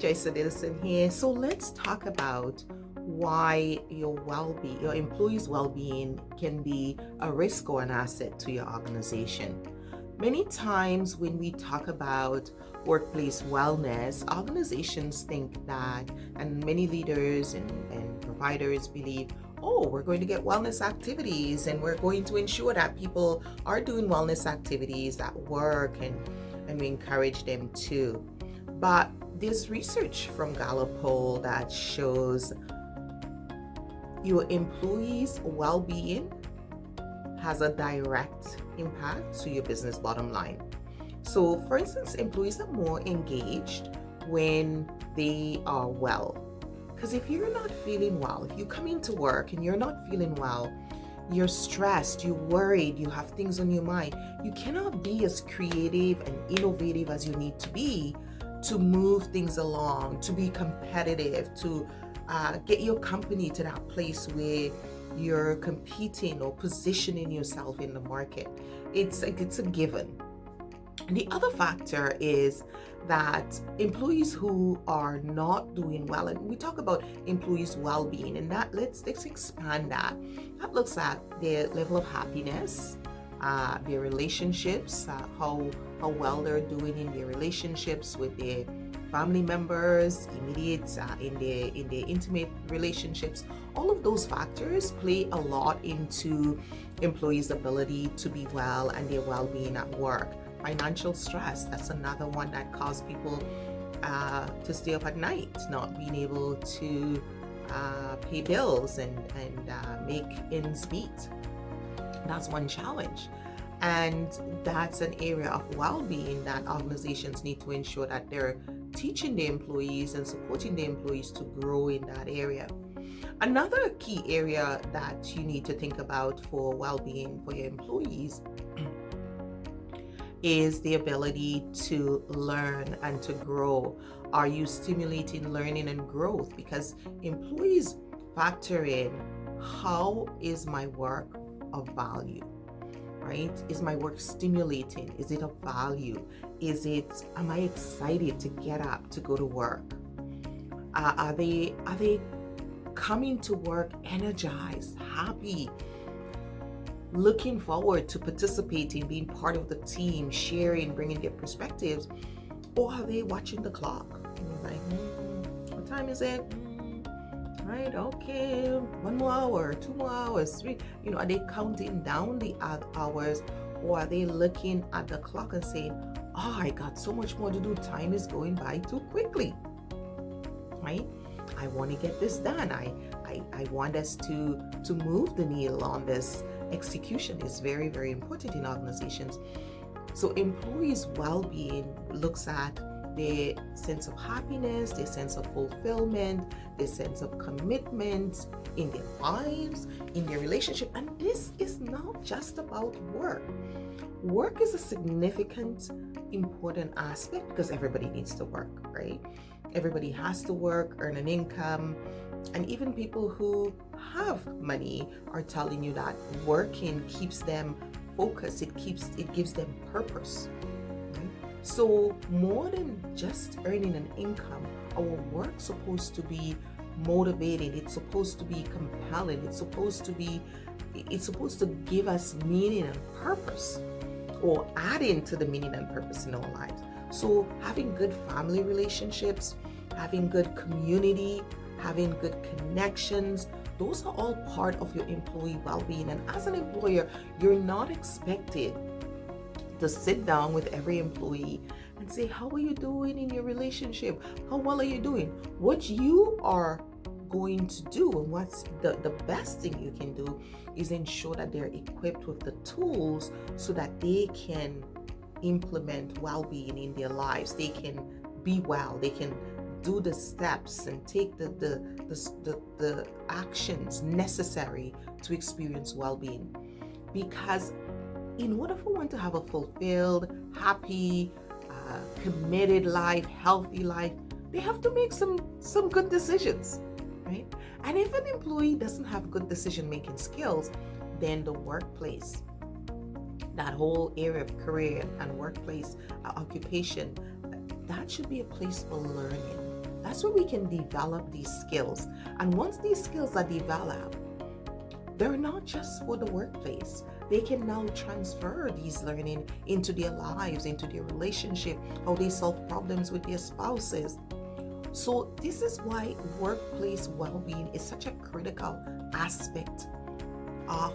Joyce Odidison here. So let's talk about why your employees' well-being can be a risk or an asset to your organization. Many times when we talk about workplace wellness, organizations think that, and many leaders and providers believe, oh, we're going to get wellness activities and we're going to ensure that people are doing wellness activities at work and we encourage them to. But there's research from Gallup poll that shows your employees' well-being has a direct impact to your business bottom line. So, for instance, employees are more engaged when they are well. Because if you're not feeling well, if you come into work and you're not feeling well, you're stressed, you're worried, you have things on your mind, you cannot be as creative and innovative as you need to be to move things along, to be competitive, to get your company to that place where you're competing or positioning yourself in the market. It's a given. And the other factor is that employees who are not doing well, and we talk about employees' well-being, and that let's expand that. That looks at their level of happiness, their relationships, how well they're doing in their relationships with their family members, immediate in their intimate relationships. All of those factors play a lot into employees' ability to be well and their well-being at work. Financial stress, that's another one that causes people to stay up at night, not being able to pay bills and make ends meet. That's one challenge. And that's an area of well-being that organizations need to ensure that they're teaching the employees and supporting the employees to grow in that area. Another key area that you need to think about for well-being for your employees is the ability to learn and to grow. Are you stimulating learning and growth? Because employees factor in, how is my work of value? Right? Is my work stimulating? Is it of value? Am I excited to get up to go to work? Are they coming to work energized, happy, looking forward to participating, being part of the team, sharing, bringing their perspectives? Or are they watching the clock? Like, what time is it? Right, okay, 1 more hour, 2 more hours, 3. Are they counting down the hours, or are they looking at the clock and saying, oh, I got so much more to do, time is going by too quickly, right? I want to get this done. I want us to move the needle on this. Execution is very, very important in organizations. So employees' well-being looks at their sense of happiness, their sense of fulfillment, their sense of commitment in their lives, in their relationship. And this is not just about work. Work is a significant, important aspect because everybody needs to work, right? Everybody has to work, earn an income. And even people who have money are telling you that working keeps them focused. It gives them purpose. So more than just earning an income, our work's supposed to be motivating. It's supposed to be compelling. It's supposed to give us meaning and purpose, or adding to the meaning and purpose in our lives. So having good family relationships, having good community, having good connections, those are all part of your employee well-being. And as an employer, you're not expected to sit down with every employee and say, how are you doing in your relationship? How well are you doing? What you are going to do, and what's the best thing you can do, is ensure that they're equipped with the tools so that they can implement well-being in their lives. They can be well. They can do the steps and take the actions necessary to experience well-being. Because in order for one to have a fulfilled, happy, committed life, healthy life, they have to make some good decisions, right? And if an employee doesn't have good decision-making skills, then the workplace, that whole area of career and workplace occupation, that should be a place for learning. That's where we can develop these skills. And once these skills are developed, they're not just for the workplace. They can now transfer these learning into their lives, into their relationship, how they solve problems with their spouses. So this is why workplace well-being is such a critical aspect of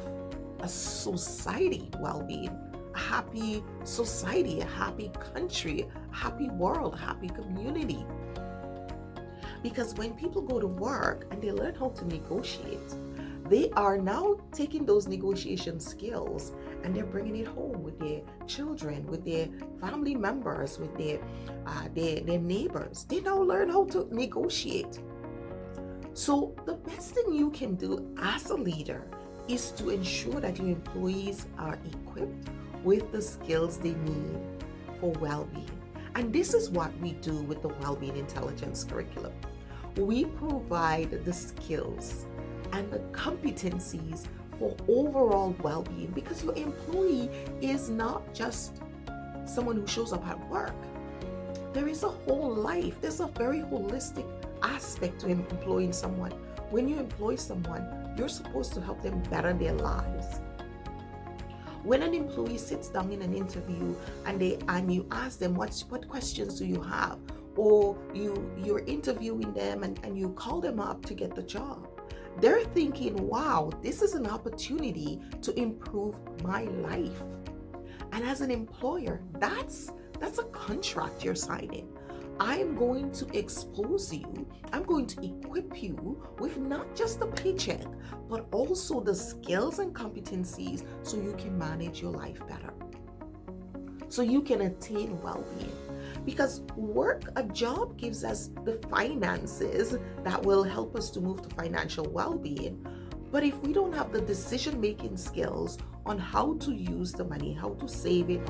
a society well-being. A happy society, a happy country, a happy world, a happy community. Because when people go to work and they learn how to negotiate, they are now taking those negotiation skills and they're bringing it home with their children, with their family members, with their neighbors. They now learn how to negotiate. So the best thing you can do as a leader is to ensure that your employees are equipped with the skills they need for well-being. And this is what we do with the Well-Being Intelligence curriculum. We provide the skills and the competencies for overall well-being, because your employee is not just someone who shows up at work. There is a whole life. There's a very holistic aspect to employing someone. When you employ someone, you're supposed to help them better their lives. When an employee sits down in an interview and you ask them what questions do you have, or you're interviewing them and you call them up to get the job, they're thinking, wow, this is an opportunity to improve my life. And as an employer, that's a contract you're signing. I am going to expose you, I'm going to equip you with not just the paycheck, but also the skills and competencies so you can manage your life better, so you can attain well-being. Because a job gives us the finances that will help us to move to financial well-being. But if we don't have the decision-making skills on how to use the money, how to save it,